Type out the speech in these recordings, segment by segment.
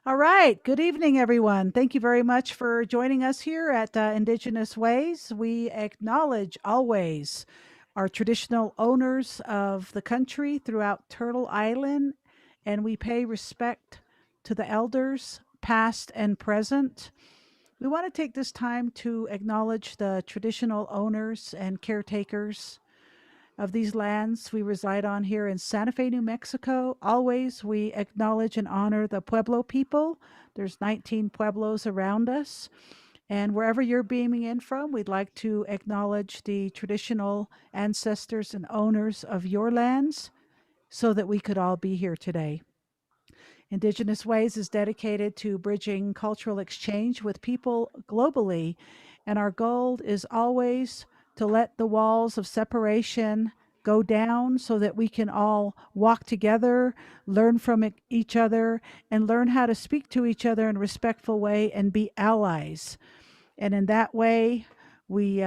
All right. Good evening, everyone. Thank you very much for joining us here at Indigenous Ways. We acknowledge always our traditional owners of the country throughout Turtle Island, and we pay respect to the elders, past and present. We want to take this time to acknowledge the traditional owners and caretakers of these lands we reside on here in Santa Fe, New Mexico. Always we acknowledge and honor the Pueblo people. There's 19 Pueblos around us. And wherever you're beaming in from, we'd like to acknowledge the traditional ancestors and owners of your lands so that we could all be here today. Indigenous Ways is dedicated to bridging cultural exchange with people globally, and our goal is always to let the walls of separation go down so that we can all walk together, learn from each other, and learn how to speak to each other in a respectful way and be allies. And in that way, we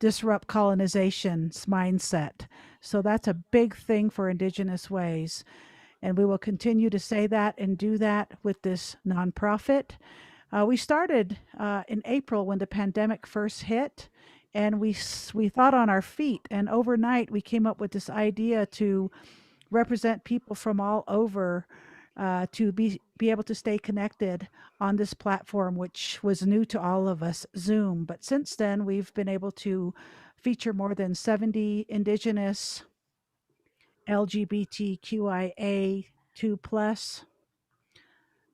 disrupt colonization's mindset. So that's a big thing for Indigenous Ways. And we will continue to say that and do that with this nonprofit. We started in April when the pandemic first hit, and we thought on our feet. And overnight, we came up with this idea to represent people from all over to be able to stay connected on this platform, which was new to all of us, Zoom. But since then, we've been able to feature more than 70 Indigenous LGBTQIA2 plus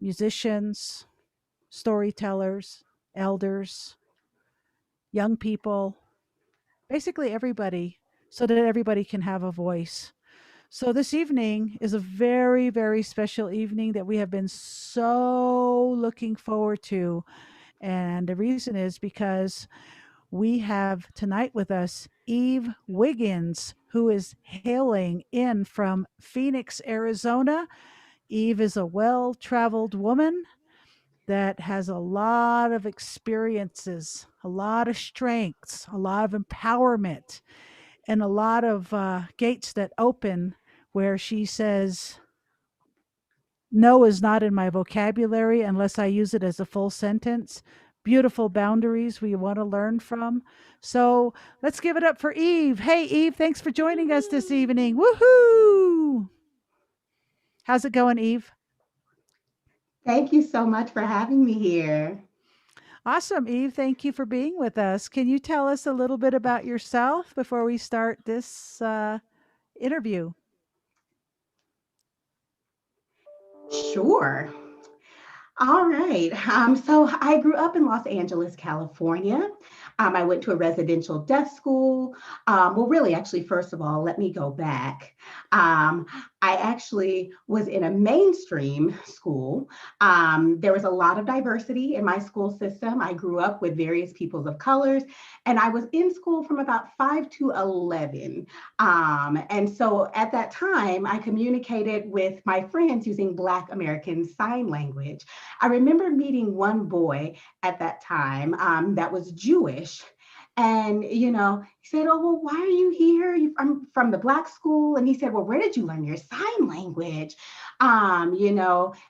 musicians, storytellers, elders, young people, basically everybody, so that everybody can have a voice. So this evening is a very, very special evening that we have been so looking forward to. And the reason is because we have tonight with us Eve Wiggins, who is hailing in from Phoenix, Arizona. Eve is a well traveled woman that has a lot of experiences, a lot of strengths, a lot of empowerment, and a lot of gates that open where she says, no is not in my vocabulary unless I use it as a full sentence. Beautiful boundaries we want to learn from. So let's give it up for Eve. Hey, Eve, thanks for joining us this Woo! evening. Woohoo! How's it going, Eve? Thank you so much for having me here. Awesome, Eve. Thank you for being with us. Can you tell us a little bit about yourself before we start this interview? Sure. All right. So I grew up in Los Angeles, California. I went to a residential deaf school. Well, really, actually, first of all, let me go back. Um, I actually was in a mainstream school. There was a lot of diversity in my school system. I grew up with various peoples of colors, and I was in school from about 5 to 11. And so at that time, I communicated with my friends using Black American Sign Language. I remember meeting one boy at that time that was Jewish. And, he said, oh, well, why are you here? I'm from the Black school. And he said, well, where did you learn your sign language? And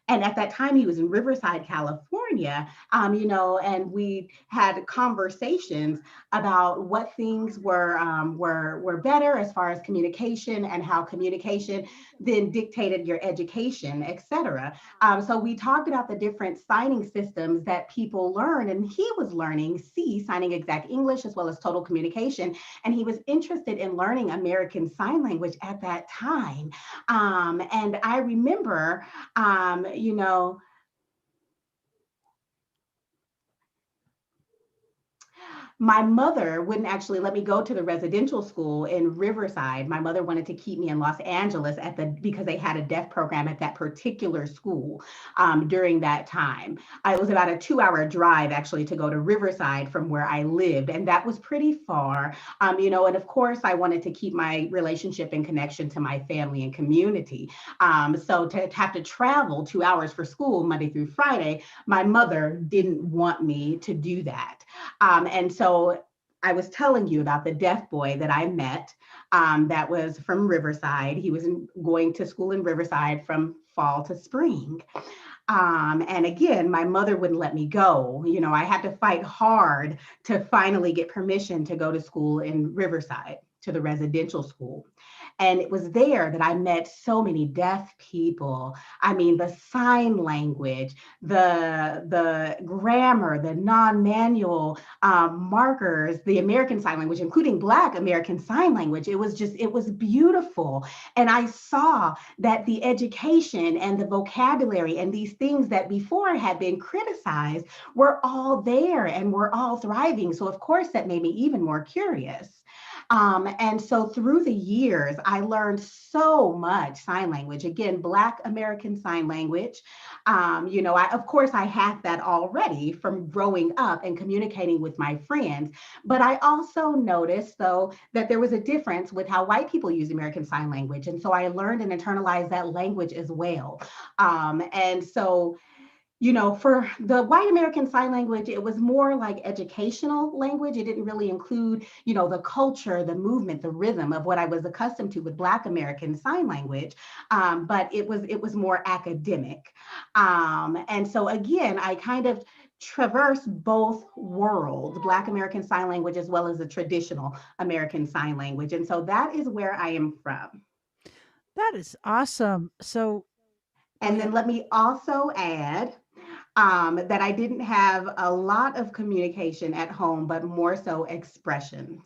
at that time he was in Riverside, California, and we had conversations about what things were better as far as communication and how communication then dictated your education, et cetera. So we talked about the different signing systems that people learn, and he was learning signing exact English, as well as total communication. And he was interested in learning American Sign Language at that time. And I remember, um, you know, my mother wouldn't actually let me go to the residential school in Riverside. My mother wanted to keep me in Los Angeles because they had a deaf program at that particular school during that time. It was about a 2-hour drive actually to go to Riverside from where I lived, and that was pretty far. And of course, I wanted to keep my relationship and connection to my family and community. So to have to travel 2 hours for school Monday through Friday, my mother didn't want me to do that. And so I was telling you about the deaf boy that I met. that was from Riverside. He was going to school in Riverside from fall to spring. And again, my mother wouldn't let me go. You know, I had to fight hard to finally get permission to go to school in Riverside, to the residential school. And it was there that I met so many deaf people. I mean, the sign language, the grammar, the non-manual markers, the American Sign Language, including Black American Sign Language. It was just, it was beautiful. And I saw that the education and the vocabulary and these things that before had been criticized were all there and were all thriving. So, of course, that made me even more curious. And so through the years, I learned so much sign language. Again, Black American Sign Language. You know, of course, I had that already from growing up and communicating with my friends. But I also noticed, though, that there was a difference with how white people use American Sign Language. And so I learned and internalized that language as well. And so you know, for the white American Sign Language, it was more like educational language. It didn't really include, you know, the culture, the movement, the rhythm of what I was accustomed to with Black American Sign Language. But it was more academic. And so again, I kind of traverse both worlds, Black American Sign Language as well as the traditional American Sign Language. And so that is where I am from. That is awesome. So go And ahead. then let me also add that I didn't have a lot of communication at home, but more so expressions.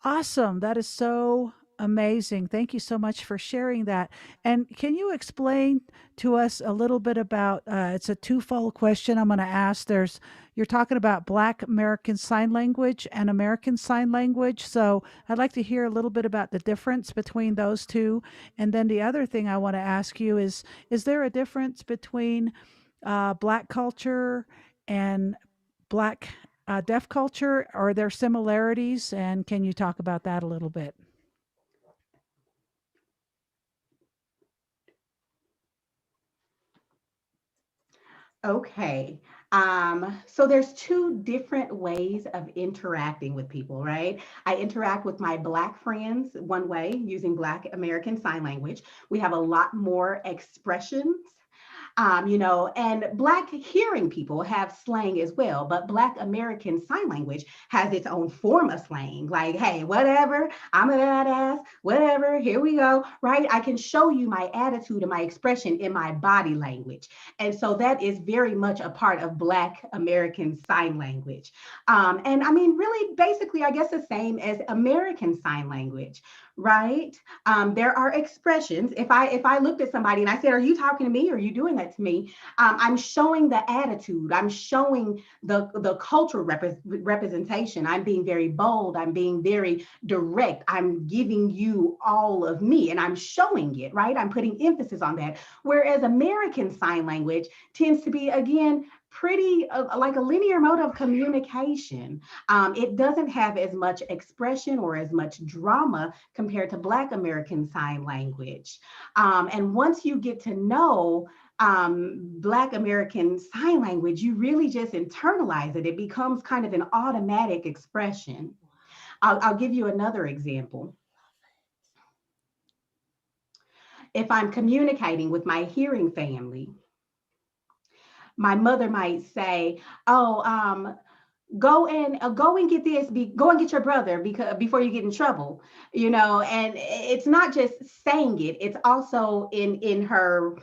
Awesome. That is so amazing. Thank you so much for sharing that. And can you explain to us a little bit about it's a twofold question I'm going to ask. There's you're talking about Black American Sign Language and American Sign Language. So I'd like to hear a little bit about the difference between those two. And then the other thing I want to ask you is there a difference between Black culture and Black deaf culture? Are there similarities? And can you talk about that a little bit? Okay. So there's two different ways of interacting with people, right? I interact with my Black friends one way using Black American Sign Language. We have a lot more expressions. You know, and Black hearing people have slang as well, but Black American Sign Language has its own form of slang. Like, hey, whatever, I'm a badass, whatever, here we go, right? I can show you my attitude and my expression in my body language. And so that is very much a part of Black American Sign Language. And I mean, really, basically, I guess the same as American Sign Language, right? There are expressions. If I looked at somebody and I said, "Are you talking to me? Or are you doing that to me?" I'm showing the attitude. I'm showing the cultural representation. I'm being very bold. I'm being very direct. I'm giving you all of me, and I'm showing it. Right? I'm putting emphasis on that. Whereas American Sign Language tends to be again pretty like a linear mode of communication. It doesn't have as much expression or as much drama compared to Black American Sign Language. And once you get to know Black American Sign Language, you really just internalize it. It becomes kind of an automatic expression. I'll give you another example. If I'm communicating with my hearing family, my mother might say, "Oh, go and get this, go and get your brother because before you get in trouble," you know. And it's not just saying it; it's also in her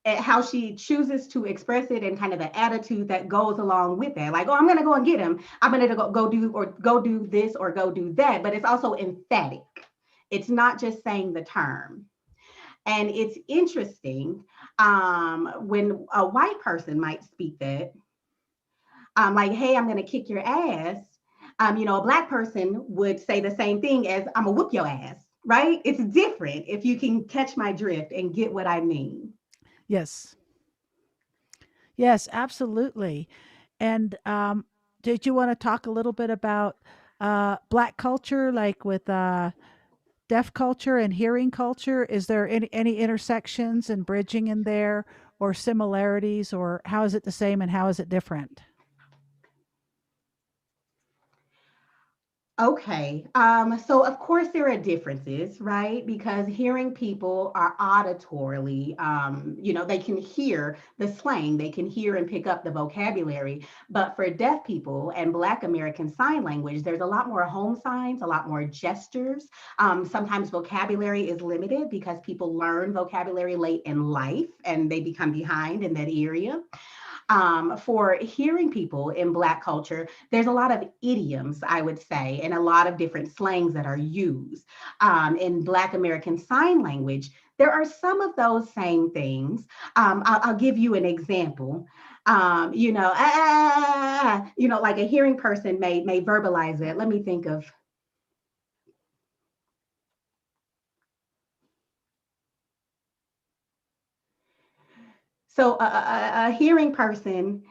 how she chooses to express it and kind of the attitude that goes along with that. Like, "Oh, I'm gonna go and get him. I'm gonna go do or go do this or go do that." But it's also emphatic. It's not just saying the term. And it's interesting when a white person might speak that, like, "Hey, I'm going to kick your ass." You know, a Black person would say the same thing as, "I'm going to whoop your ass," right? It's different if you can catch my drift and get what I mean. Yes. Yes, absolutely. And did you want to talk a little bit about Black culture, like with deaf culture and hearing culture? Is there any intersections and bridging in there, or similarities, or how is it the same and how is it different? Okay. So of course there are differences, right? Because hearing people are auditorily, they can hear the slang, they can hear and pick up the vocabulary. But for deaf people and Black American Sign Language, there's a lot more home signs, a lot more gestures. Sometimes vocabulary is limited because people learn vocabulary late in life and they become behind in that area. For hearing people in Black culture, there's a lot of idioms, I would say, and a lot of different slangs that are used. In Black American Sign Language, there are some of those same things. I'll give you an example. Like a hearing person may verbalize it. Let me think of. So a hearing person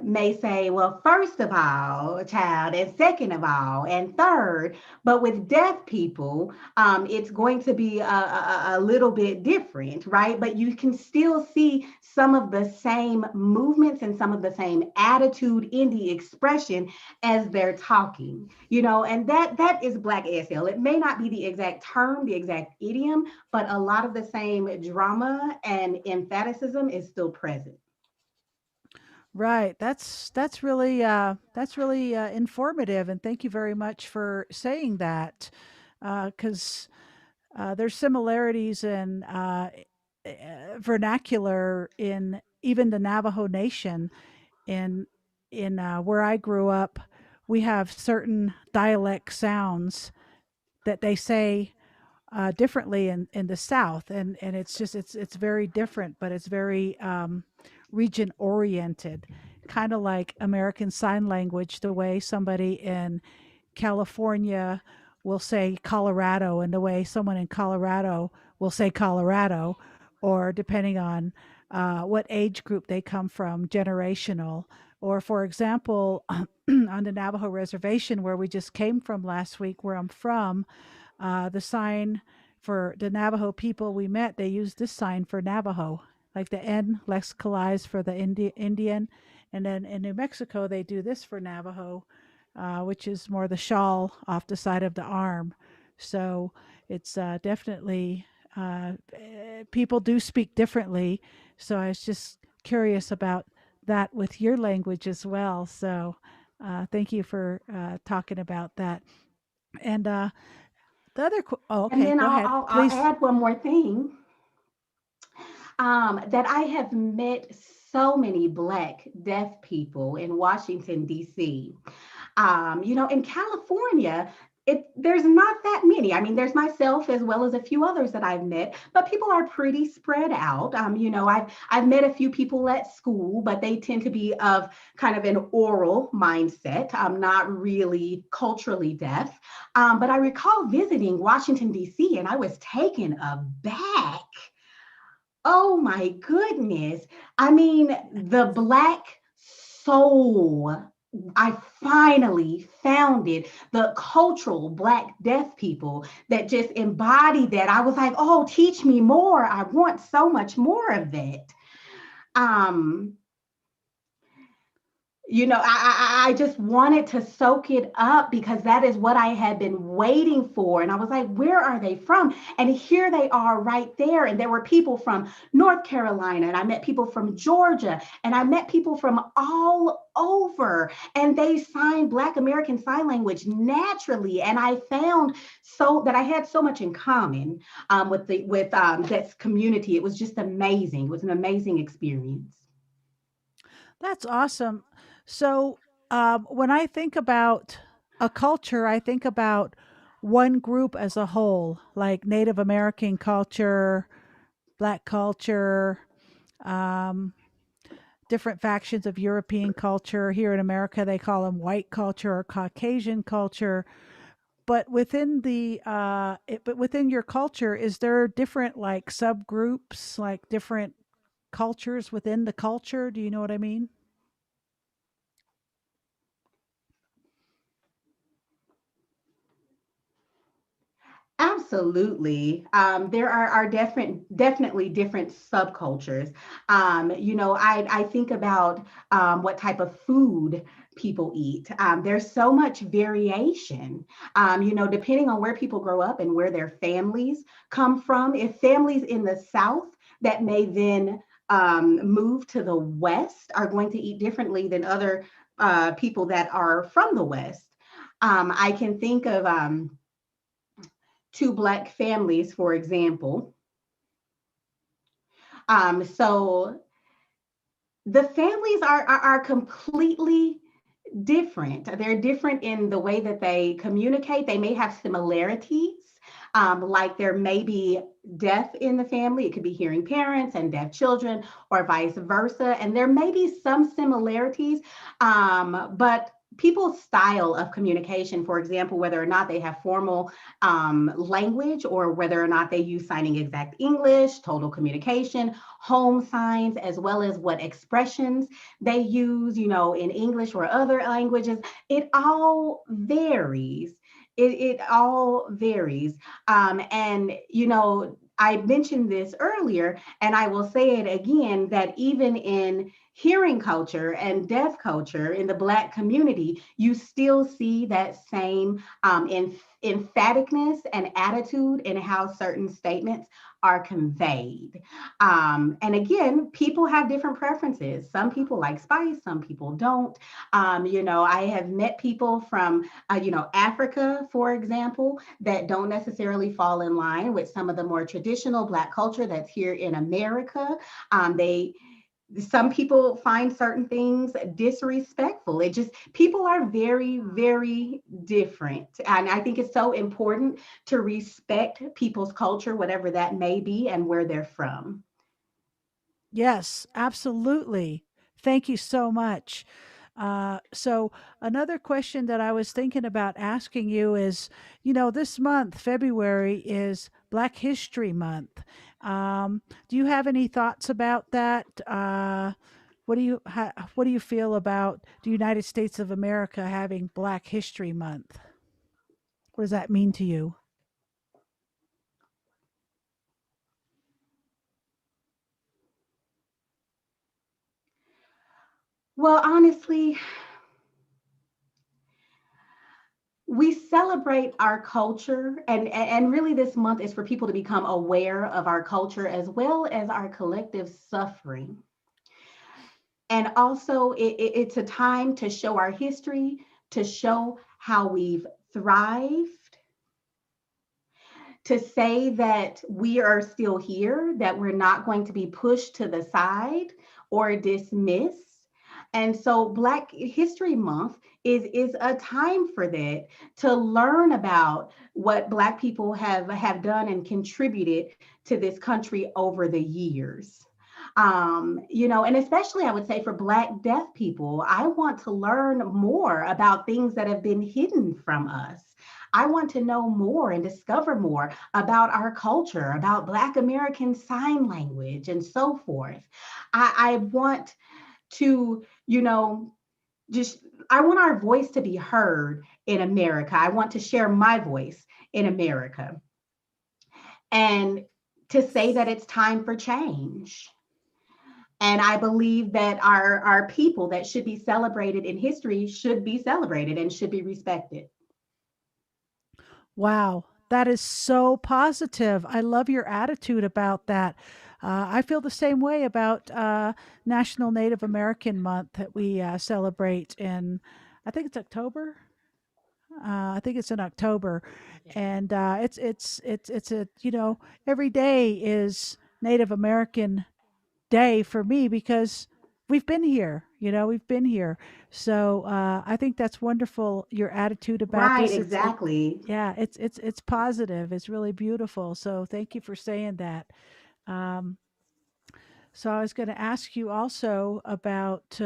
may say, well, first of all, child, and second of all, and third. But with deaf people, it's going to be a little bit different, right? But you can still see some of the same movements and some of the same attitude in the expression as they're talking, and that is Black ASL. It may not be the exact term, the exact idiom, but a lot of the same drama and emphaticism is still present. Right. That's really informative, and thank you very much for saying that. Because there's similarities in vernacular in even the Navajo Nation. In where I grew up, we have certain dialect sounds that they say differently in the South, and it's very different, but it's very region oriented, kind of like American Sign Language, the way somebody in California will say Colorado, and the way someone in Colorado will say Colorado, or depending on what age group they come from, generational. Or, for example, on the Navajo reservation where we just came from last week, where I'm from, the sign for the Navajo people we met, they used this sign for Navajo, like the N lexicalized for the Indian. And then in New Mexico, they do this for Navajo, which is more the shawl off the side of the arm. So it's definitely, people do speak differently. So I was just curious about that with your language as well. So thank you for talking about that. And oh, And okay, then go I'll, ahead, I'll, I'll please. add one more thing, that I have met so many Black deaf people in Washington, D.C. In California, there's not that many. I mean, there's myself as well as a few others that I've met, but people are pretty spread out. I've met a few people at school, but they tend to be of kind of an oral mindset. Not really culturally deaf. But I recall visiting Washington D.C. and I was taken aback. Oh my goodness. I mean, the Black soul. I finally found it. The cultural Black deaf people that just embodied that. I was like, oh, teach me more. I want so much more of that. Um, I just wanted to soak it up because that is what I had been waiting for. And I was like, where are they from? And here they are right there. And there were people from North Carolina, and I met people from Georgia, and I met people from all over. And they signed Black American Sign Language naturally. And I found so that I had so much in common with this community. It was just amazing. It was an amazing experience. That's awesome. So, when I think about a culture, I think about one group as a whole, like Native American culture, Black culture, um, different factions of European culture. Here in America, they call them white culture or Caucasian culture. But within your culture, is there different like subgroups, like different cultures within the culture? Do you know what I mean? Absolutely. There are definitely different subcultures. I think about what type of food people eat. There's so much variation, depending on where people grow up and where their families come from. If families in the South that may then move to the West are going to eat differently than other people that are from the West. I can think of two Black families, for example. So the families are completely different. They're different in the way that they communicate. They may have similarities, like there may be deaf in the family. It could be hearing parents and deaf children, or vice versa. And there may be some similarities, but people's style of communication, for example, whether or not they have formal language or whether or not they use signing exact English, total communication, home signs, as well as what expressions they use, in English or other languages, it all varies. It all varies. And I mentioned this earlier, and I will say it again, that even in hearing culture and deaf culture in the Black community, you still see that same emphaticness and attitude in how certain statements are conveyed. And again, people have different preferences. Some people like spice, some people don't. I have met people from, Africa, for example, that don't necessarily fall in line with some of the more traditional Black culture that's here in America. They Some people find certain things disrespectful. It just, people are very, very different. And I think it's so important to respect people's culture, whatever that may be, and where they're from. Yes, absolutely. Thank you so much. So, another question that I was thinking about asking you is, this month, February, is Black History Month. Do you have any thoughts about that? What do you feel about the United States of America having Black History Month? What does that mean to you? Well, honestly, we celebrate our culture, and really this month is for people to become aware of our culture as well as our collective suffering. And also, it's a time to show our history, to show how we've thrived, to say that we are still here, that we're not going to be pushed to the side or dismissed. And so Black History Month is a time for that, to learn about what Black people have done and contributed to this country over the years. And especially I would say for Black deaf people, I want to learn more about things that have been hidden from us. I want to know more and discover more about our culture, about Black American Sign Language, and so forth. I want to, just, I want our voice to be heard in America. I want to share my voice in America, and to say that it's time for change. And I believe that our people that should be celebrated in history should be celebrated and should be respected. Wow, that is so positive. I love your attitude about that. I feel the same way about National Native American Month that we celebrate in, I think it's October. I think it's in October, and it's a every day is Native American Day for me because we've been here. We've been here. So I think that's wonderful. Your attitude about Right, this. exactly. Yeah, it's positive. It's really beautiful. So thank you for saying that. Um, so I was going to ask you also about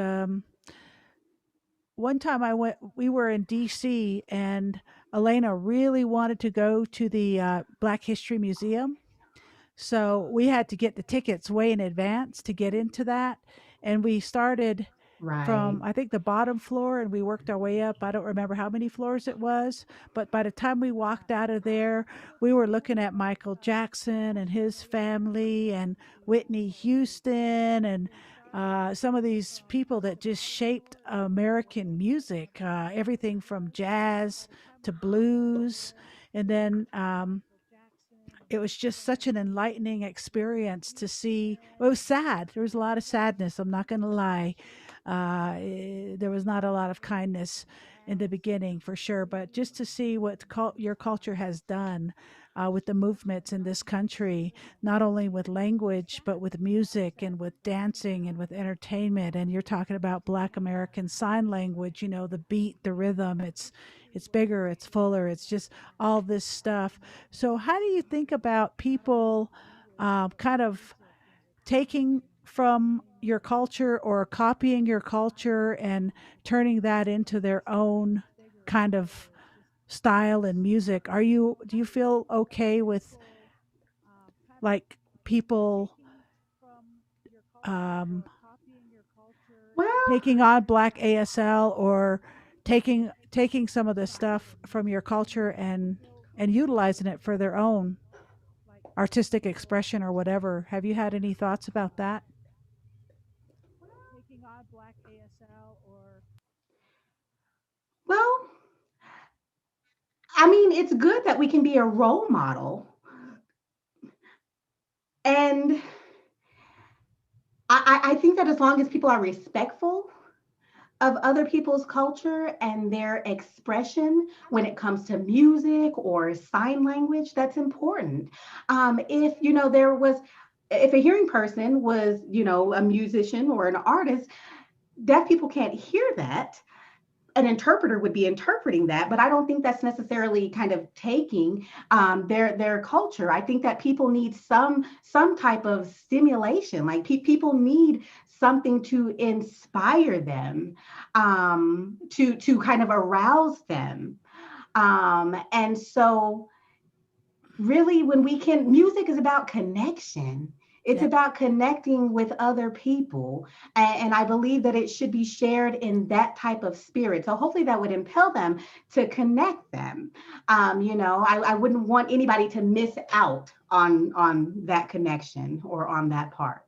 one time we were in DC and Elena really wanted to go to the Black History Museum. So we had to get the tickets way in advance to get into that. And we started Right. from, I think, the bottom floor and we worked our way up. I don't remember how many floors it was, but by the time we walked out of there, we were looking at Michael Jackson and his family and Whitney Houston and some of these people that just shaped American music, everything from jazz to blues. And then it was just such an enlightening experience to see. It was sad. There was a lot of sadness. I'm not going to lie. There was not a lot of kindness in the beginning, for sure. But just to see what your culture has done with the movements in this country, not only with language, but with music and with dancing and with entertainment. And you're talking about Black American Sign Language. You know, the beat, the rhythm. It's bigger. It's fuller. It's just all this stuff. So, how do you think about people kind of taking from your culture or copying your culture and turning that into their own kind of style and music? Do you feel okay with like people um, Well, taking on Black ASL or taking some of the stuff from your culture and utilizing it for their own artistic expression or whatever? Have you had any thoughts about that? well, I mean, it's good that we can be a role model. And I think that as long as people are respectful of other people's culture and their expression when it comes to music or sign language, that's important. If, you know, if a hearing person was, you know, a musician or an artist, deaf people can't hear that. An interpreter would be interpreting that, but I don't think that's necessarily kind of taking their culture. I think that people need some type of stimulation. Like people need something to inspire them, to kind of arouse them. And so really when we can music is about connection. It's Yeah. about connecting with other people, and I believe that it should be shared in that type of spirit, so hopefully that would impel them to connect them. You know, I wouldn't want anybody to miss out on that connection or on that part.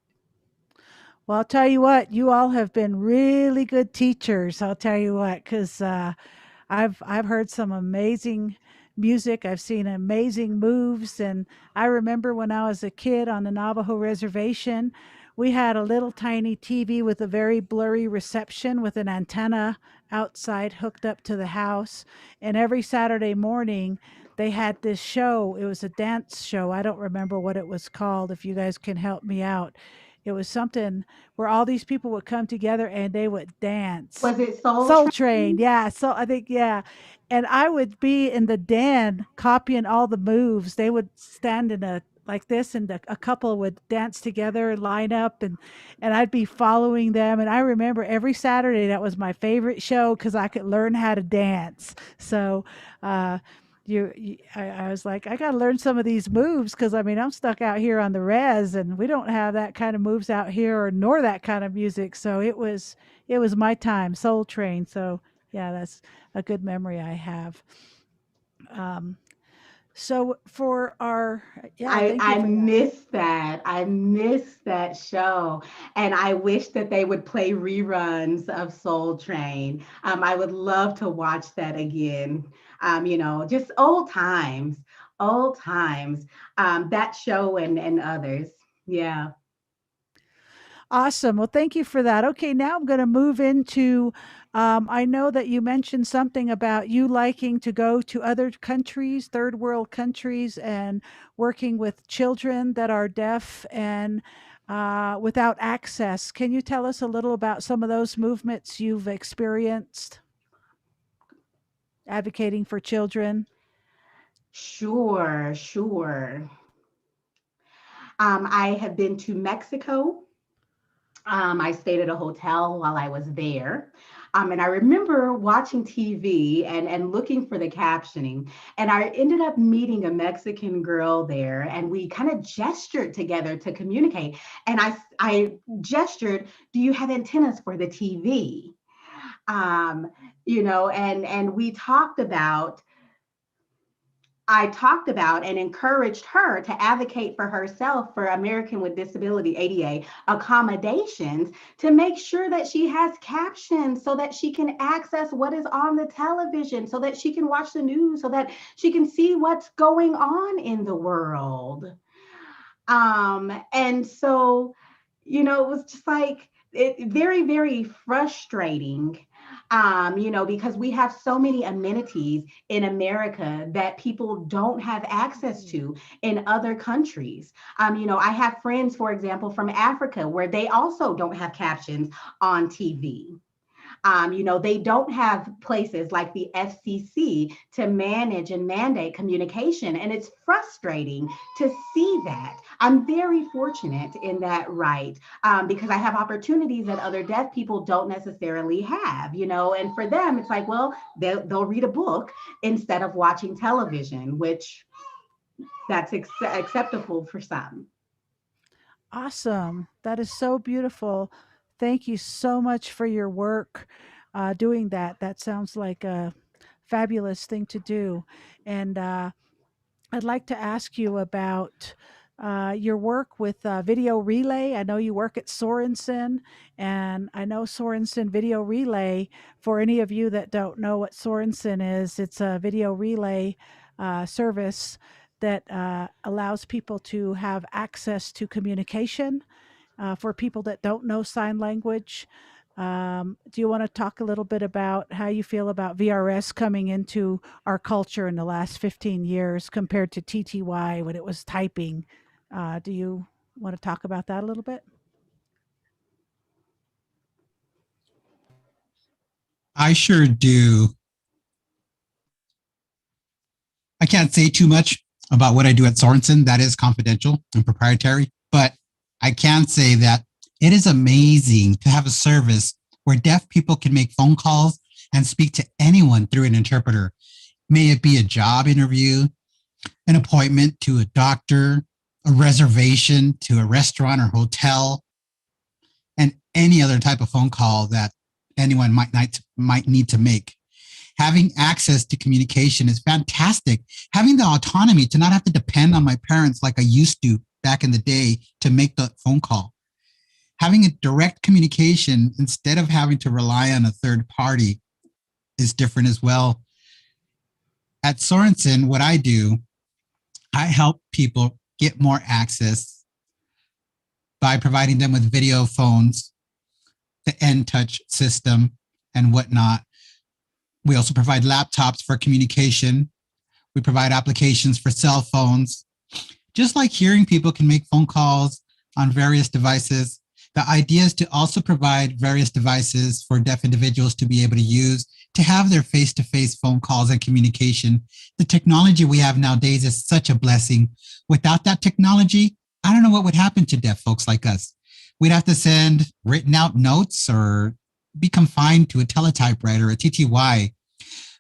Well, I'll tell you what, you all have been really good teachers. I'll tell you what, because I've heard some amazing music. I've seen amazing moves, and I remember when I was a kid on the Navajo reservation, we had a little tiny TV with a very blurry reception with an antenna outside hooked up to the house. And every Saturday morning, they had this show. It was a dance show. I don't remember what it was called. If you guys can help me out, it was something where all these people would come together and they would dance. Was it Soul Soul Train, Train? yeah. So I think, yeah. And I would be in the den copying all the moves. They would stand in a like this, and a couple would dance together and line up, and I'd be following them. And I remember every Saturday that was my favorite show because I could learn how to dance. So, uh, I was like, I got to learn some of these moves because I mean, I'm stuck out here on the res, and we don't have that kind of moves out here, or nor that kind of music. So it was my time, Soul Train. So yeah, that's a good memory I have. Um, so for our yeah, thank you I for that. miss that. I miss that show. And I wish that they would play reruns of Soul Train. I would love to watch that again. You know, just old times. That show and others. Yeah. Awesome. Well, thank you for that. Okay, now I'm going to move into. I know that you mentioned something about you liking to go to other countries, third world countries, and working with children that are deaf and without access. Can you tell us a little about some of those movements you've experienced advocating for children? Sure, sure. I have been to Mexico. I stayed at a hotel while I was there. And I remember watching TV and looking for the captioning. And I ended up meeting a Mexican girl there, and we kind of gestured together to communicate. And I gestured, "Do you have antennas for the TV?" You know, and we talked about I talked about and encouraged her to advocate for herself for American with Disability ADA accommodations to make sure that she has captions so that she can access what is on the television, so that she can watch the news, so that she can see what's going on in the world. And so, it was just like very, very frustrating. Because we have so many amenities in America that people don't have access to in other countries. I have friends, for example, from Africa where they also don't have captions on TV. They don't have places like the FCC to manage and mandate communication. And it's frustrating to see that. I'm very fortunate in that right, because I have opportunities that other deaf people don't necessarily have, and for them, it's like, well, they'll read a book instead of watching television, which that's acceptable for some. Awesome. That is so beautiful. Thank you so much for your work doing that. That sounds like a fabulous thing to do. And I'd like to ask you about your work with Video Relay. I know you work at Sorensen, and I know Sorensen Video Relay. For any of you that don't know what Sorensen is, it's a video relay service that allows people to have access to communication for people that don't know sign language. Do you want to talk a little bit about how you feel about VRS coming into our culture in the last 15 years compared to TTY when it was typing? Do you want to talk about that a little bit? I sure do. I can't say too much about what I do at Sorensen. That is confidential and proprietary. But I can say that it is amazing to have a service where deaf people can make phone calls and speak to anyone through an interpreter. May it be a job interview, an appointment to a doctor, a reservation to a restaurant or hotel, and any other type of phone call that anyone might need to make. Having access to communication is fantastic. Having the autonomy to not have to depend on my parents like I used to back in the day to make the phone call. Having a direct communication instead of having to rely on a third party is different as well. At Sorensen, what I do, I help people get more access by providing them with video phones, the N touch system, and whatnot. We also provide laptops for communication. We provide applications for cell phones. Just like hearing people can make phone calls on various devices, the idea is to also provide various devices for deaf individuals to be able to use to have their face-to-face phone calls and communication. The technology we have nowadays is such a blessing. Without that technology, I don't know what would happen to deaf folks like us. We'd have to send written out notes or be confined to a teletypewriter, a TTY.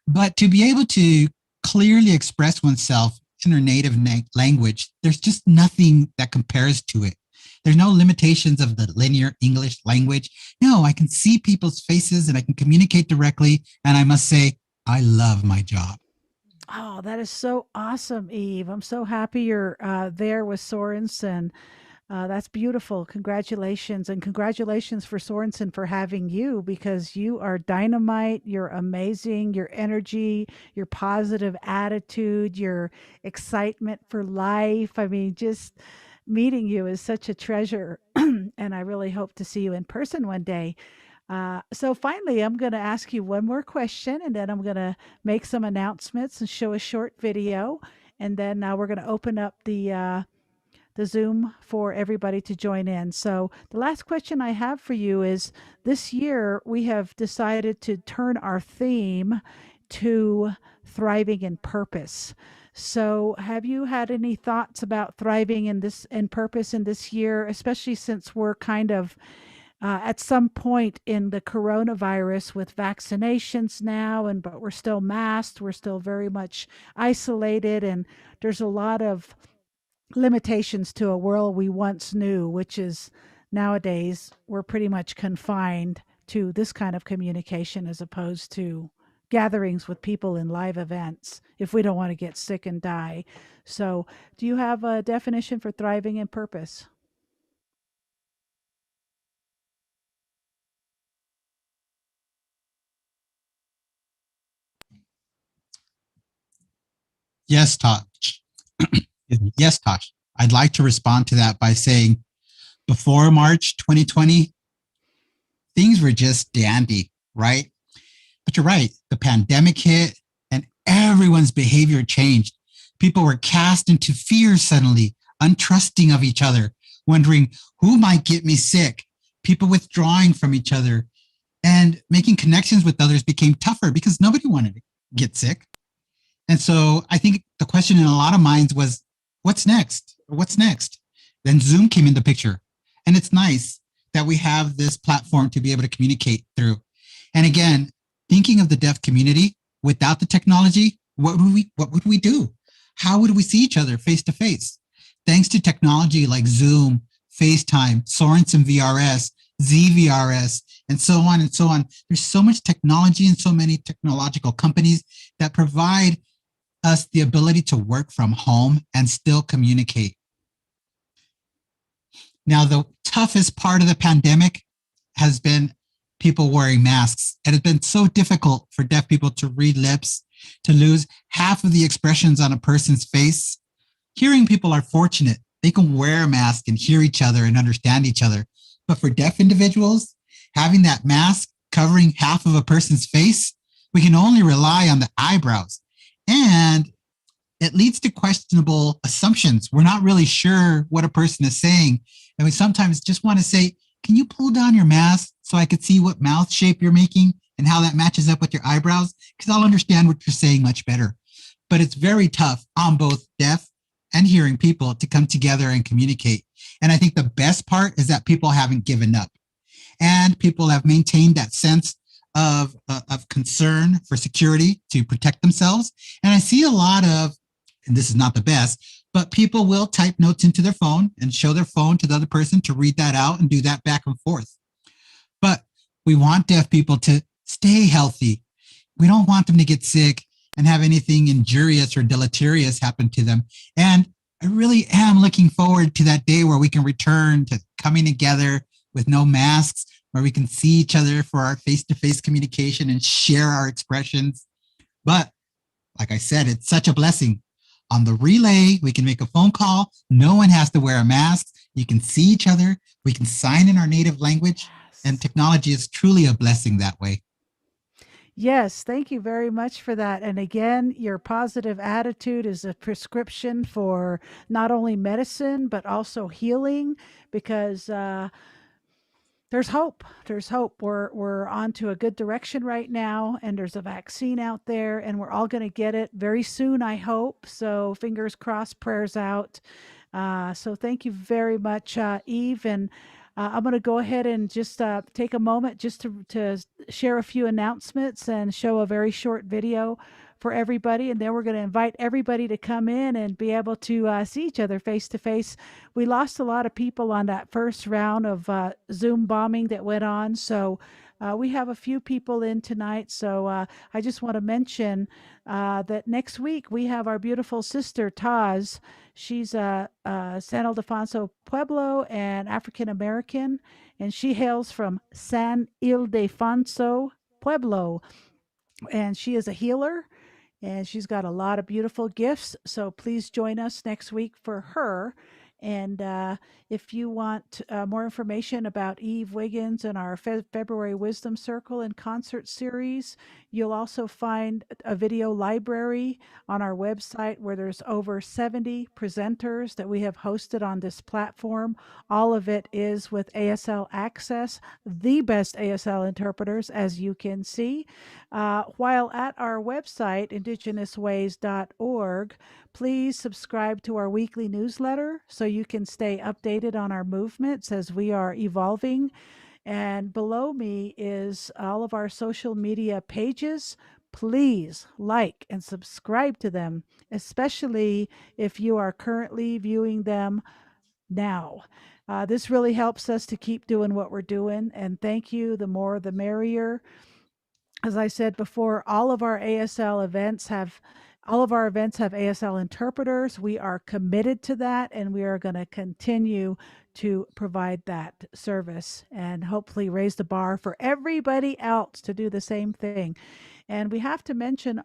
But to be able to clearly express oneself in their native language, there's just nothing that compares to it. There's no limitations of the linear English language. No, I can see people's faces and I can communicate directly. And I must say, I love my job. Oh, that is so awesome, Eve. I'm so happy you're there with Sorensen. That's beautiful. Congratulations. And congratulations for Sorensen for having you because you are dynamite. You're amazing. Your energy, your positive attitude, your excitement for life. I mean, just meeting you is such a treasure. And I really hope to see you in person one day. So finally, I'm going to ask you one more question and then I'm going to make some announcements and show a short video. And then we're going to open up the Zoom for everybody to join in. So, the last question I have for you is this year we have decided to turn our theme to thriving in purpose. So, have you had any thoughts about thriving in this and purpose in this year, especially since we're kind of at some point in the coronavirus with vaccinations now, and but we're still masked, we're still very much isolated, and there's a lot of limitations to a world we once knew, which is nowadays we're pretty much confined to this kind of communication as opposed to gatherings with people in live events if we don't want to get sick and die. So, do you have a definition for thriving in purpose? Yes, Tosh. Yes, Tosh. I'd like to respond to that by saying before March 2020, things were just dandy, right? But you're right. The pandemic hit and everyone's behavior changed. People were cast into fear suddenly, untrusting of each other, wondering who might get me sick, people withdrawing from each other, and making connections with others became tougher because nobody wanted to get sick. And so I think the question in a lot of minds was, what's next? What's next? Then Zoom came in the picture. And it's nice that we have this platform to be able to communicate through. And again, thinking of the deaf community without the technology, what would we do? How would we see each other face to face? Thanks to technology like Zoom, FaceTime, Sorensen VRS, ZVRS, and so on and so on. There's so much technology and so many technological companies that provide us the ability to work from home and still communicate. Now, the toughest part of the pandemic has been people wearing masks. It has been so difficult for deaf people to read lips, to lose half of the expressions on a person's face. Hearing people are fortunate. They can wear a mask and hear each other and understand each other. But for deaf individuals, having that mask covering half of a person's face, we can only rely on the eyebrows. And it leads to questionable assumptions. We're not really sure what a person is saying. And we sometimes just want to say, can you pull down your mask so I could see what mouth shape you're making and how that matches up with your eyebrows? Because I'll understand what you're saying much better. But it's very tough on both deaf and hearing people to come together and communicate. And I think the best part is that people haven't given up and people have maintained that sense of concern for security to protect themselves. And I see a lot of, and this is not the best, but people will type notes into their phone and show their phone to the other person to read that out and do that back and forth. But we want deaf people to stay healthy. We don't want them to get sick and have anything injurious or deleterious happen to them. And I really am looking forward to that day where we can return to coming together with no masks, where we can see each other for our face-to-face communication and share our expressions. But like I said, it's such a blessing. On the relay, we can make a phone call. No one has to wear a mask. You can see each other. We can sign in our native language. And Yes. technology is truly a blessing that way. Yes, thank you very much for that. And again, your positive attitude is a prescription for not only medicine, but also healing because there's hope. There's hope. We're on to a good direction right now, and there's a vaccine out there, and we're all going to get it very soon, I hope. So fingers crossed, prayers out. So thank you very much, Eve. And I'm going to go ahead and just take a moment just to share a few announcements and show a very short video for everybody. And then we're going to invite everybody to come in and be able to see each other face to face. We lost a lot of people on that first round of Zoom bombing that went on. So we have a few people in tonight. So I just want to mention that next week we have our beautiful sister, Taz. She's San Ildefonso Pueblo and African American, and she hails from San Ildefonso Pueblo. And she is a healer and she's got a lot of beautiful gifts. So please join us next week for her. And if you want more information about Eve Wiggins and our February Wisdom Circle and concert series, you'll also find a video library on our website where there's over 70 presenters that we have hosted on this platform. All of it is with ASL Access, the best ASL interpreters, as you can see. While at our website, IndigenousWays.org, please subscribe to our weekly newsletter so you can stay updated on our movements as we are evolving. And below me is all of our social media pages. Please like and subscribe to them, especially if you are currently viewing them now. This really helps us to keep doing what we're doing. And thank you. The more, the merrier. As I said before, all of our events have ASL interpreters. We are committed to that, and we are going to continue to provide that service and hopefully raise the bar for everybody else to do the same thing. And we have to mention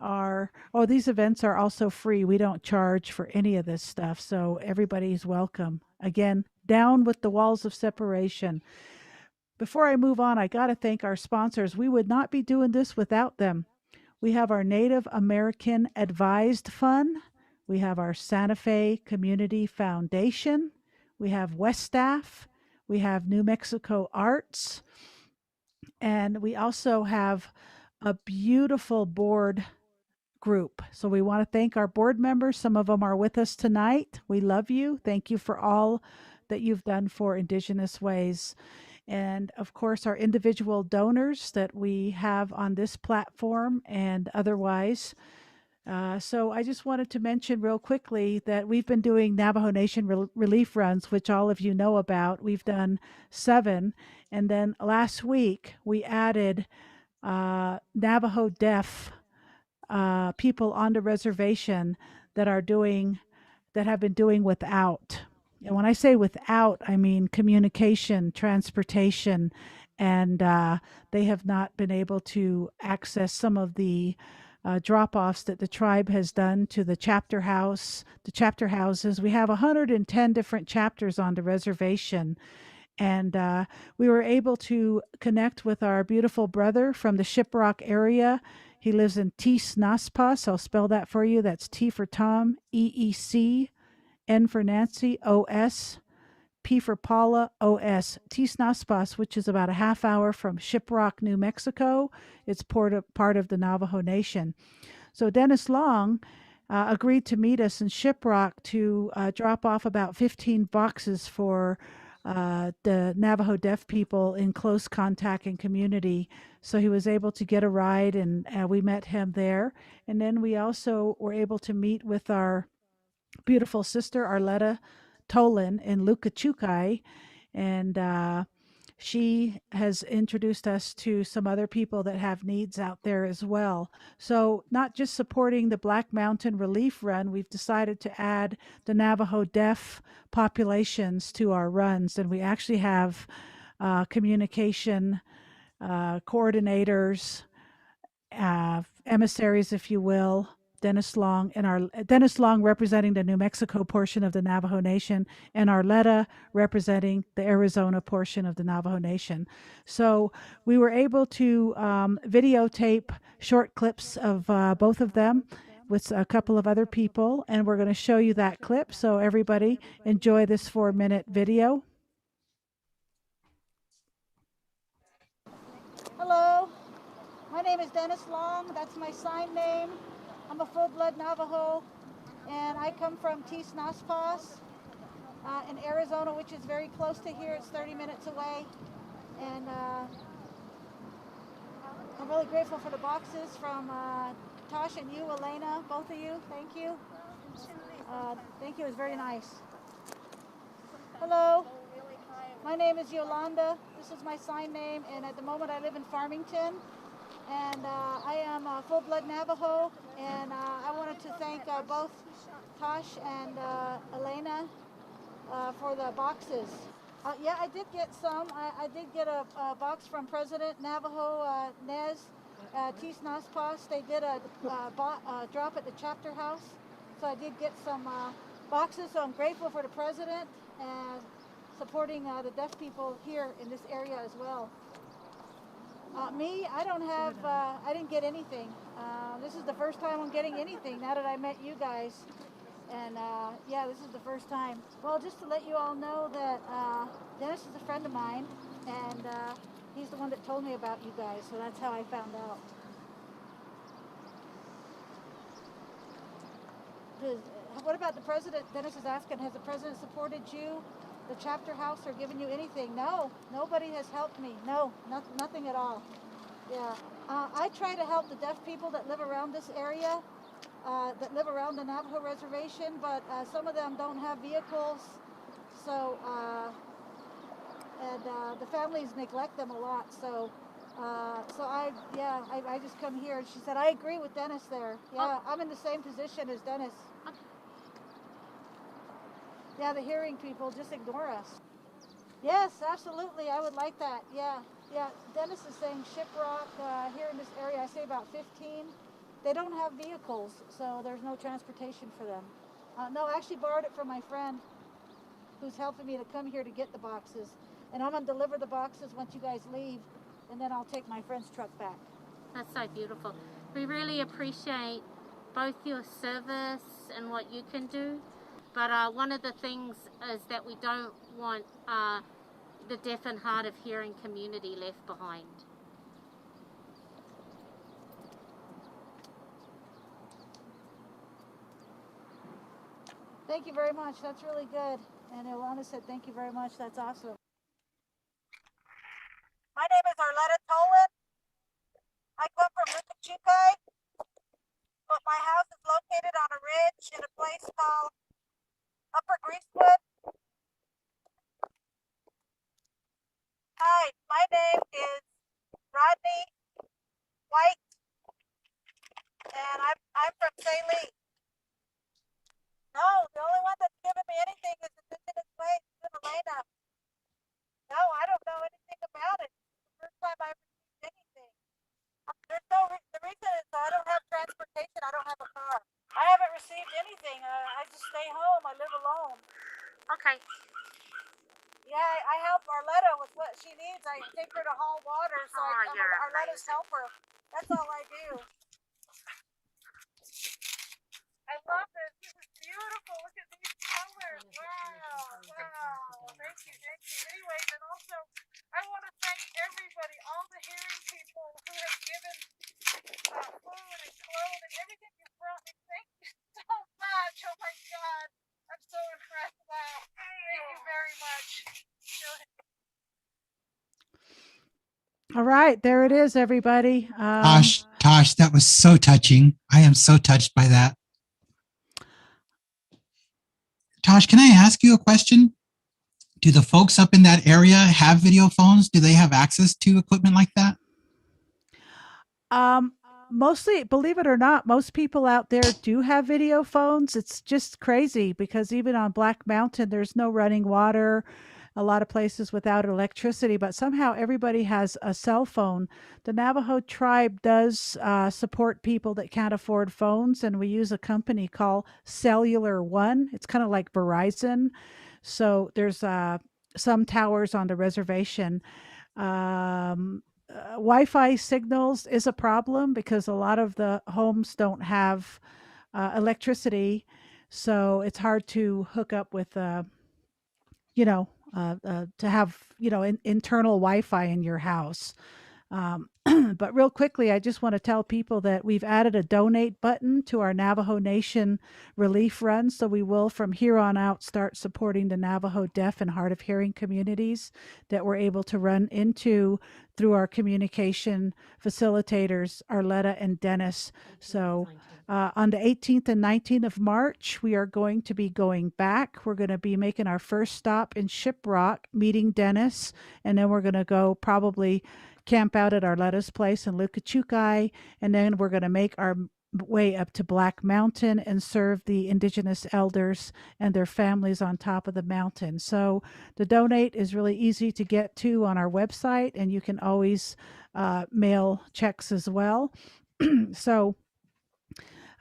these events are also free. We don't charge for any of this stuff. So everybody's welcome. Again, down with the walls of separation. Before I move on, I got to thank our sponsors. We would not be doing this without them. We have our Native American Advised Fund. We have our Santa Fe Community Foundation. We have Westaff. We have New Mexico Arts. And we also have a beautiful board group. So we want to thank our board members. Some of them are with us tonight. We love you. Thank you for all that you've done for Indigenous Ways. And of course, our individual donors that we have on this platform and otherwise. So I just wanted to mention real quickly that we've been doing Navajo Nation relief runs, which all of you know about. We've done 7. And then last week, we added Navajo deaf people on the reservation that have been doing without. And when I say without, I mean communication, transportation, and they have not been able to access some of the drop-offs that the tribe has done to the chapter houses. We have 110 different chapters on the reservation. And we were able to connect with our beautiful brother from the Shiprock area. He lives in Tisnaspas. I'll spell that for you. That's T for Tom, EEC, N for Nancy, OS, P for Paula, OS. Tisnaspas, which is about a half hour from Shiprock, New Mexico. It's part of the Navajo Nation. So Dennis Long agreed to meet us in Shiprock to drop off about 15 boxes for the Navajo deaf people in close contact and community. So he was able to get a ride, and we met him there. And then we also were able to meet with our beautiful sister, Arletta Tolan in Lukachukai. And she has introduced us to some other people that have needs out there as well. So not just supporting the Black Mountain Relief Run, we've decided to add the Navajo deaf populations to our runs. And we actually have communication coordinators, emissaries, if you will, Dennis Long representing the New Mexico portion of the Navajo Nation, and Arletta representing the Arizona portion of the Navajo Nation. So we were able to videotape short clips of both of them with a couple of other people, and we're going to show you that clip. So everybody enjoy this 4-minute video. Hello, my name is Dennis Long. That's my sign name. I'm a full-blood Navajo, and I come from Tisnaspas in Arizona, which is very close to here. It's 30 minutes away. And I'm really grateful for the boxes from Tash and you, Elena, both of you. Thank you. Thank you. It was very nice. Hello. My name is Yolanda. This is my sign name, and at the moment I live in Farmington. And I am a full-blood Navajo, and I wanted to thank both Tash and Elena for the boxes. Yeah, I did get some. I did get a box from President Navajo Nez Tisnaspas. They did a drop at the chapter house, so I did get some boxes. So I'm grateful for the president and supporting the deaf people here in this area as well. Me, I don't have, I didn't get anything. This is the first time I'm getting anything now that I met you guys. And yeah, this is the first time. Well, just to let you all know that Dennis is a friend of mine, and he's the one that told me about you guys, so that's how I found out. What about the president? Dennis is asking, has the president supported you, the chapter house, or given you anything? No, nobody has helped me. No, nothing at all. Yeah, I try to help the deaf people that live around this area, that live around the Navajo reservation, but some of them don't have vehicles, so and the families neglect them a lot. So I just come here, and she said, I agree with Dennis there. Yeah, I'm in the same position as Dennis. Yeah, the hearing people just ignore us. Yes, absolutely. I would like that. Yeah, yeah. Dennis is saying Shiprock here in this area, I say about 15. They don't have vehicles, so there's no transportation for them. No, I actually borrowed it from my friend who's helping me to come here to get the boxes. And I'm going to deliver the boxes once you guys leave, and then I'll take my friend's truck back. That's so beautiful. We really appreciate both your service and what you can do. But one of the things is that we don't want the deaf and hard of hearing community left behind. Thank you very much. That's really good. And Yolanda said, thank you very much. That's awesome. My name is Arletta Tolan. I come from Lukachukai, but my house is located on a ridge in a place called Upper Greasewood. Hi, my name is Rodney White, and I'm from Saline. No, the only one that's given me anything is Indigenous Ways in Elena. No, I don't know anything about it. It's the first time I've received anything. The reason is I don't have transportation. I don't have a car. I haven't received anything. I just stay home. I live alone. Okay. Yeah, I help Arletta with what she needs. I take her to haul water, so I'm Arletta's helper. That's all I do. I love this. This is beautiful. Look at these colors. Wow. Thank you. Anyways, and also, I want to thank everybody, all the hearing people who have given food and clothing, everything you brought me. Thank you so much. Oh my God. I'm so impressed. Wow. Thank you very much. All right, there it is, everybody. Tosh, that was so touching. I am so touched by that. Tosh, can I ask you a question? Do the folks up in that area have video phones? Do they have access to equipment like that? Mostly, believe it or not, most people out there do have video phones. It's just crazy because even on Black Mountain, there's no running water, a lot of places without electricity, but somehow everybody has a cell phone. The Navajo tribe does support people that can't afford phones, and we use a company called Cellular One. It's kind of like Verizon. So there's some towers on the reservation. Wi-Fi signals is a problem because a lot of the homes don't have electricity, so it's hard to hook up with, to have internal Wi-Fi in your house. But real quickly, I just want to tell people that we've added a donate button to our Navajo Nation relief run. So we will from here on out start supporting the Navajo deaf and hard of hearing communities that we're able to run into through our communication facilitators, Arletta and Dennis. So on the 18th and 19th of March, we are going to be going back. We're going to be making our first stop in Shiprock, meeting Dennis, and then we're going to go probably camp out at Arletta's place in Lukachukai, and then we're going to make our way up to Black Mountain and serve the indigenous elders and their families on top of the mountain. So the donate is really easy to get to on our website, and you can always mail checks as well. So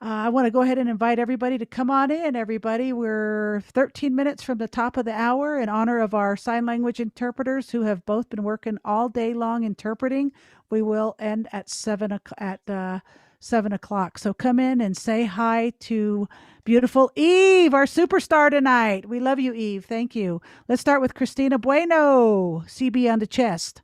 I want to go ahead and invite everybody to come on in, everybody. We're 13 minutes from the top of the hour in honor of our sign language interpreters who have both been working all day long interpreting. We will end at 7 o'clock. So come in and say hi to beautiful Eve, our superstar tonight. We love you, Eve. Thank you. Let's start with Christina Bueno, CB on the chest.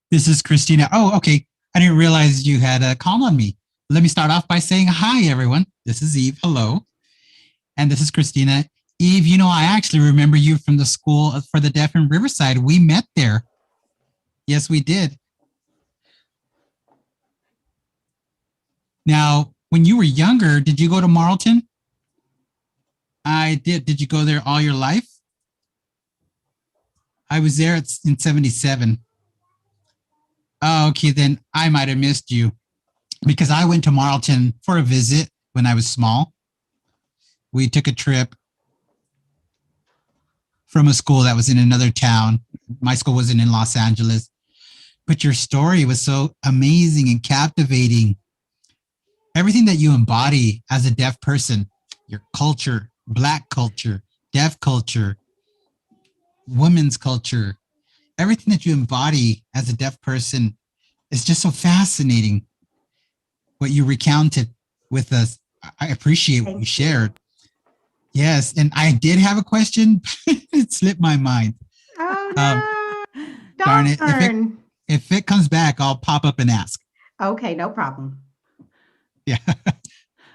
This is Christina. Oh, okay. I didn't realize you had a call on me. Let me start off by saying hi, everyone. This is Eve. Hello. And this is Christina. Eve, you know, I actually remember you from the School for the Deaf in Riverside. We met there. Yes, we did. Now, when you were younger, did you go to Marlton? I did. Did you go there all your life? I was there in 77. Oh, okay, then I might have missed you because I went to Marlton for a visit when I was small. We took a trip from a school that was in another town. My school wasn't in Los Angeles, but your story was so amazing and captivating. Everything that you embody as a deaf person, your culture, Black culture, deaf culture, women's culture, everything that you embody as a deaf person is just so fascinating. What you recounted with us, I appreciate what you shared. Yes, and I did have a question. It slipped my mind. Oh no! Darn it! If it comes back, I'll pop up and ask. Okay, no problem. Yeah.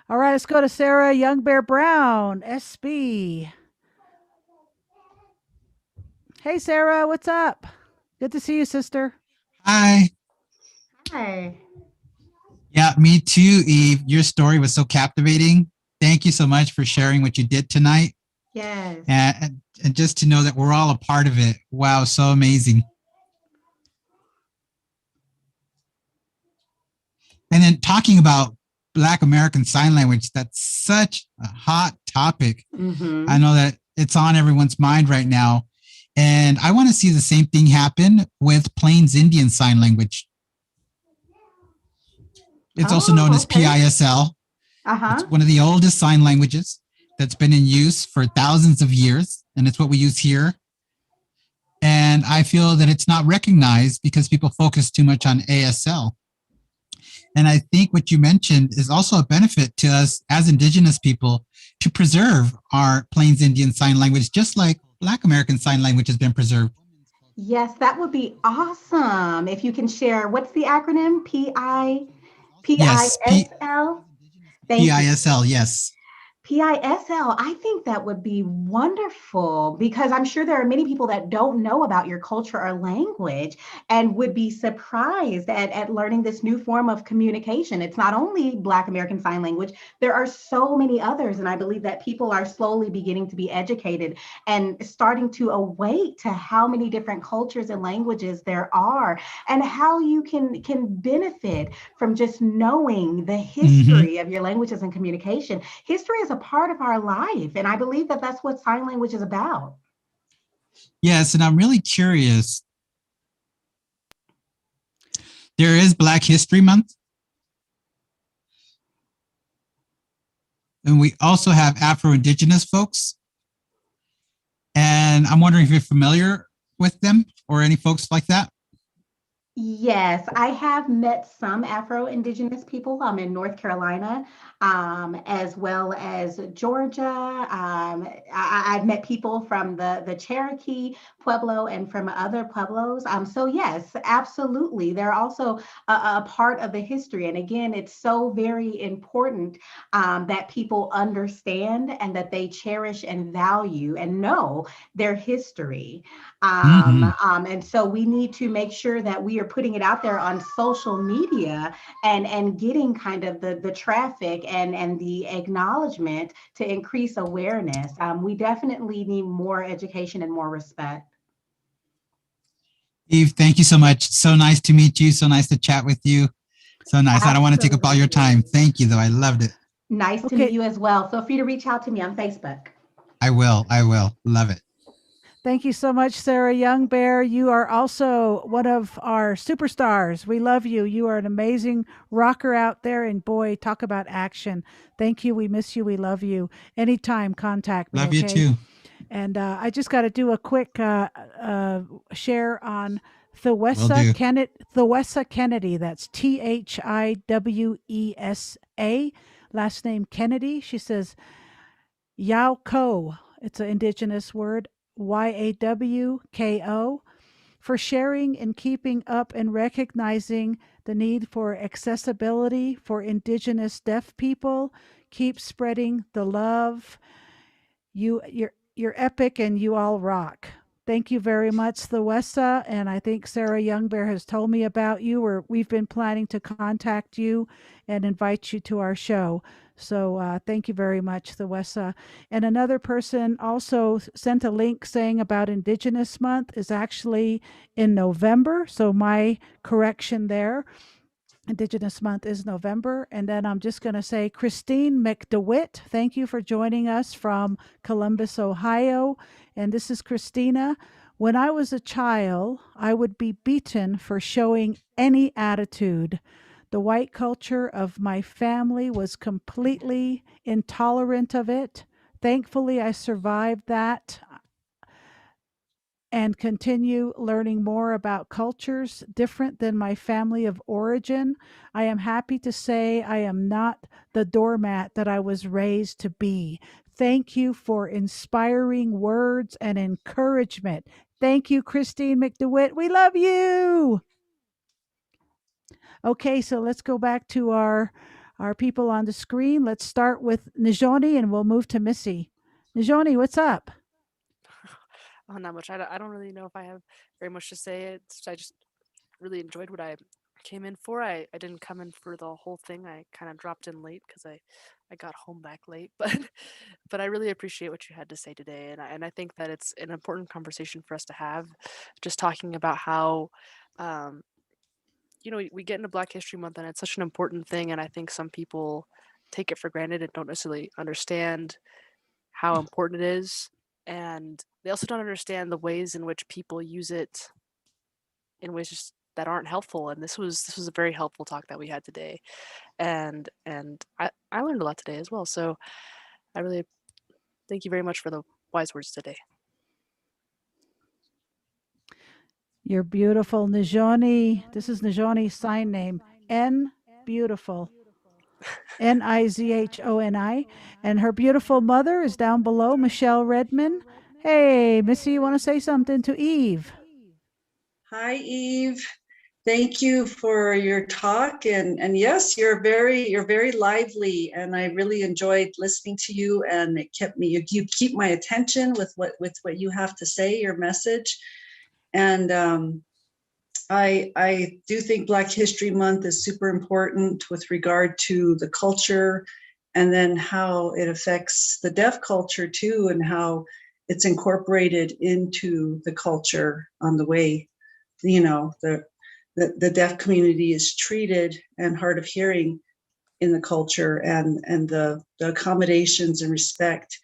All right, let's go to Sarah Young Bear Brown, SB. Hey, Sarah, what's up? Good to see you, sister. Hi. Hi. Yeah, me too, Eve. Your story was so captivating. Thank you so much for sharing what you did tonight. Yes. And just to know that we're all a part of it. Wow, so amazing. And then talking about Black American Sign Language, that's such a hot topic. Mm-hmm. I know that it's on everyone's mind right now. And I want to see the same thing happen with Plains Indian Sign Language. It's also known as PISL. It's one of the oldest sign languages that's been in use for thousands of years, and it's what we use here. And I feel that it's not recognized because people focus too much on ASL. And I think what you mentioned is also a benefit to us as Indigenous people to preserve our Plains Indian Sign Language, just like Black American Sign Language has been preserved. Yes, that would be awesome. If you can share, what's the acronym? PISL? Yes, Thank you. PISL, yes. PISL, I think that would be wonderful because I'm sure there are many people that don't know about your culture or language and would be surprised at learning this new form of communication. It's not only Black American Sign Language, there are so many others. And I believe that people are slowly beginning to be educated and starting to awake to how many different cultures and languages there are and how you can benefit from just knowing the history of your languages and communication. History is a part of our life. And I believe that that's what sign language is about. Yes, and I'm really curious. There is Black History Month. And we also have Afro-Indigenous folks. And I'm wondering if you're familiar with them or any folks like that. Yes, I have met some Afro-Indigenous people. I'm in North Carolina, as well as Georgia. I've met people from the Cherokee Pueblo and from other Pueblos. So yes, absolutely. They're also a part of the history. And again, it's so very important that people understand and that they cherish and value and know their history. And so we need to make sure that we are putting it out there on social media and getting kind of the traffic and the acknowledgement to increase awareness. We definitely need more education and more respect. Eve, thank you so much. So nice to meet you. So nice to chat with you. So nice. Absolutely. I don't want to take up all your time. Thank you, though. I loved it. Nice to meet you as well. Feel free to reach out to me on Facebook. I will. Love it. Thank you so much, Sarah Young Bear. You are also one of our superstars. We love you. You are an amazing rocker out there. And boy, talk about action. Thank you. We miss you. We love you. Anytime, contact me. Love you too. And I just got to do a quick share on Wessa Kennedy. That's THIWESA. Last name Kennedy. She says, Yauko. It's an Indigenous word. YAWKO, for sharing and keeping up and recognizing the need for accessibility for Indigenous deaf people. Keep spreading the love. you're epic and you all rock. Thank you very much, the Wessa, and I think Sarah Youngbear has told me about you, or we've been planning to contact you and invite you to our show. So thank you very much, the Wessa. And another person also sent a link saying about Indigenous Month is actually in November. So my correction there. Indigenous Month is November. And then I'm just going to say, Christine McDewitt, thank you for joining us from Columbus, Ohio. And this is Christina. When I was a child, I would be beaten for showing any attitude. The white culture of my family was completely intolerant of it. Thankfully, I survived that and continue learning more about cultures different than my family of origin. I am happy to say I am not the doormat that I was raised to be. Thank you for inspiring words and encouragement. Thank you, Christine McDewitt. We love you. Okay, so let's go back to our people on the screen. Let's start with Najoni and we'll move to Missy. Najoni, what's up? Oh, not much. I don't really know if I have very much to say. I just really enjoyed what I came in for. I didn't come in for the whole thing. I kind of dropped in late because I got home back late. But I really appreciate what you had to say today, and I think that it's an important conversation for us to have. Just talking about how, we get into Black History Month, and it's such an important thing, and I think some people take it for granted and don't necessarily understand how important it is, and they also don't understand the ways in which people use it in ways that aren't helpful. And this was a very helpful talk that we had today, and I learned a lot today as well. So I really thank you very much for the wise words today. You're beautiful, Najoni. This is Najoni's sign name. N beautiful. Nizhoni. And her beautiful mother is down below, Michelle Redman. Hey, Missy, you want to say something to Eve? Hi, Eve. Thank you for your talk, and yes, you're very lively, and I really enjoyed listening to you, and it kept me. You keep my attention with what you have to say, your message, and I do think Black History Month is super important with regard to the culture, and then how it affects the deaf culture too, and how it's incorporated into the culture on the way, the deaf community is treated and hard of hearing in the culture, and the accommodations and respect.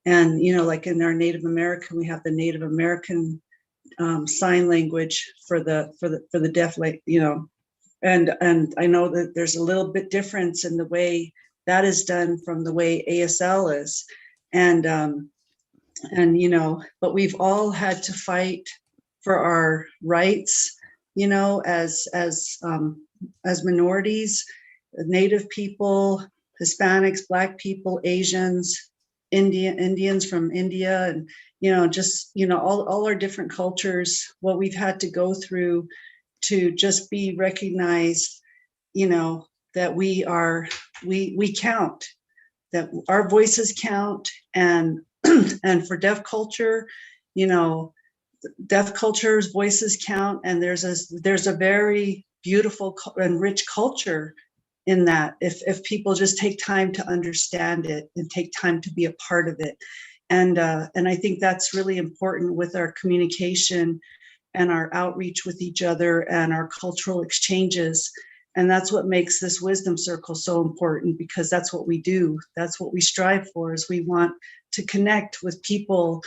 And, like in our Native American, we have the Native American sign language for the deaf, and I know that there's a little bit difference in the way that is done from the way ASL is. And but we've all had to fight for our rights, as minorities, Native people, Hispanics, Black people, Asians, Indians from India, and all our different cultures, what we've had to go through to just be recognized, that we count, that our voices count, and and for deaf culture, deaf culture's voices count, and there's a very beautiful and rich culture in that, if people just take time to understand it and take time to be a part of it. And I think that's really important with our communication and our outreach with each other and our cultural exchanges. And that's what makes this wisdom circle so important, because that's what we do. That's what we strive for, is we want to connect with people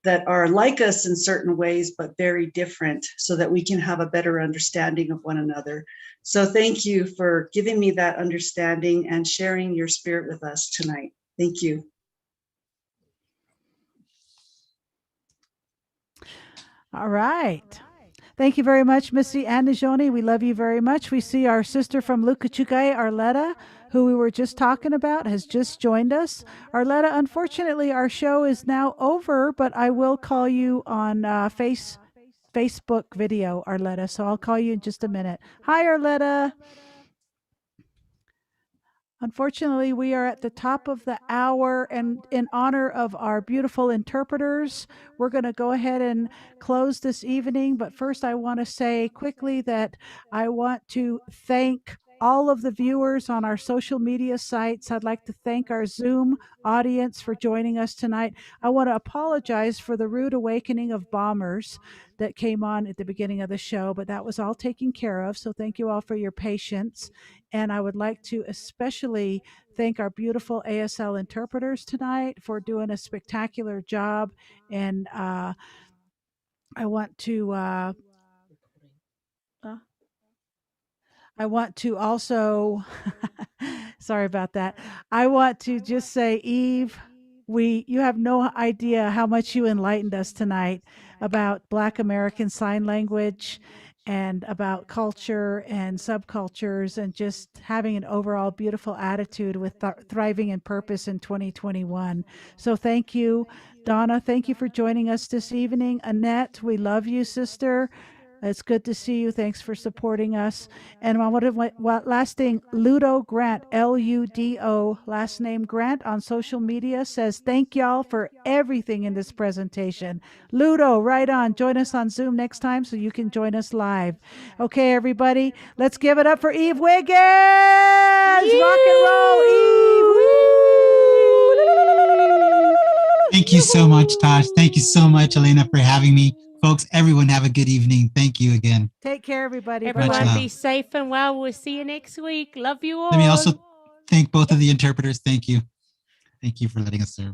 that are like us in certain ways, but very different, so that we can have a better understanding of one another. So thank you for giving me that understanding and sharing your spirit with us tonight. Thank you. All right. Thank you very much, Missy and Najoni. We love you very much. We see our sister from Lukachukai, Arletta, who we were just talking about, has just joined us. Arletta, unfortunately, our show is now over, but I will call you on Facebook video, Arletta. So I'll call you in just a minute. Hi, Arletta. Unfortunately, we are at the top of the hour, and in honor of our beautiful interpreters, we're going to go ahead and close this evening. But first, I want to say quickly that I want to thank all of the viewers on our social media sites. I'd like to thank our Zoom audience for joining us tonight. I want to apologize for the rude awakening of bombers that came on at the beginning of the show, but that was all taken care of. So thank you all for your patience. And I would like to especially thank our beautiful ASL interpreters tonight for doing a spectacular job. And I want to also sorry about that. I want to just say, Eve, you have no idea how much you enlightened us tonight about Black American Sign Language and about culture and subcultures and just having an overall beautiful attitude with thriving in purpose in 2021. So thank you, Donna. Thank you for joining us this evening. Annette, we love you, sister. It's good to see you. Thanks for supporting us. And I want to last thing, Ludo Grant, Ludo, last name Grant on social media says, thank y'all for everything in this presentation. Ludo, right on. Join us on Zoom next time so you can join us live. Okay, everybody, let's give it up for Eve Wiggins. Rock and roll, Eve. Woo! Thank you so much, Tash. Thank you so much, Elena, for having me. Folks, everyone have a good evening. Thank you again. Take care, everybody. Everyone Bye-bye. be safe and well. We'll see you next week. Love you all. Let me also thank both of the interpreters. Thank you. Thank you for letting us serve.